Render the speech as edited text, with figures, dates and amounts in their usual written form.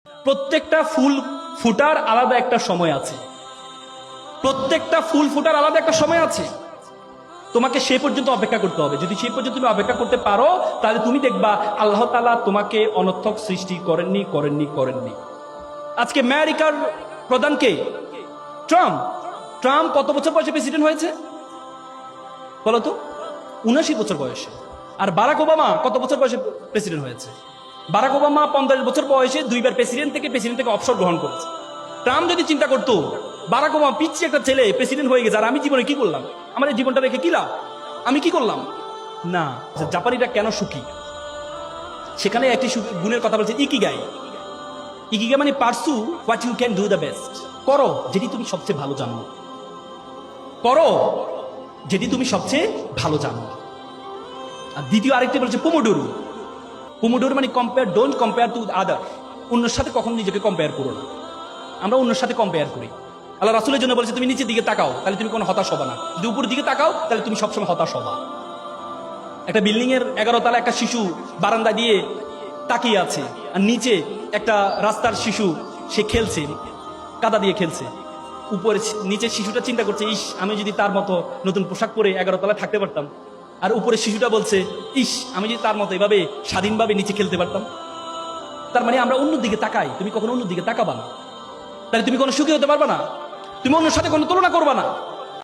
প্রত্যেকটা ফুল ফুটার আলাদা একটা সময় আছে, প্রত্যেকটা ফুল ফুটার আলাদা একটা সময় আছে। তোমাকে সে পর্যন্ত অপেক্ষা করতে হবে। যদি সেই পর্যন্ত তুমি অপেক্ষা করতে পারো, তাহলে তুমি দেখবা আল্লাহ তাআলা তোমাকে অনর্থক সৃষ্টি করেননি। আজকে আমেরিকার প্রধানকে ট্রাম্প। ট্রাম্প কত বছর বয়সে প্রেসিডেন্ট হয়েছে বলতো? 79 বছর বয়সে। আর বারাক ওবামা কত বছর বয়সে প্রেসিডেন্ট হয়েছে? বারাক ওবামা 15 বছর বয়সে 2বার প্রেসিডেন্ট থেকে অবসর গ্রহণ করেছে। ট্রাম্প যদি চিন্তা করতো বারাক ওবামা পিচ্ছি একটা ছেলে প্রেসিডেন্ট হয়ে গেছে, আর আমি জীবনে কি করলাম, আমার এই জীবনটা রেখে কি লাভ, আমি কি করলাম না। জাপানিরা কেন সুখী? সেখানে একটি গুণের কথা বলছে, ইকিগাই। ইকিগাই মানে pursue what you can do the best. করো যেটি তুমি সবচেয়ে ভালো জানো, করো যেটি তুমি সবচেয়ে ভালো জানো। আর দ্বিতীয় আরেকটি বলছে পোমোডোরো। পোমোডোরো মানে ডোন্ট কম্পেয়ার টু আদার। অন্যের সাথে কখনো নিজেকে কম্পেয়ার করো না। আমরা অন্যের সাথে কম্পেয়ার করি। আল্লাহ রাসূলের জন্য বলেছে তুমি নিচের দিকে তাকাও, তাহলে তুমি কোনো হতাশ হবা না। যদি উপরের দিকে তাকাও, তাহলে তুমি সবসময় হতাশ হবা। একটা বিল্ডিং এর 11 তলা একটা শিশু বারান্দা দিয়ে তাকিয়ে আছে, আর নিচে একটা রাস্তার শিশু, সে খেলছে, কাদা দিয়ে খেলছে। উপরে নিচের শিশুটা চিন্তা করছে, ইস আমি যদি তার মতো নতুন পোশাক পরে 11 তলায় থাকতে পারতাম। আর উপরে শিশুটা বলছে, ইস আমি যদি তার মতো এভাবে স্বাধীনভাবে নিচে খেলতে পারতাম। তার মানে আমরা অন্য দিকে তাকাই, তুমি কখনো অন্য দিকে তাকাবা না, তাহলে তুমি কোনো সুখী হতে পারবা না, তুমি অন্যের সাথে কোনো তুলনা করবা না।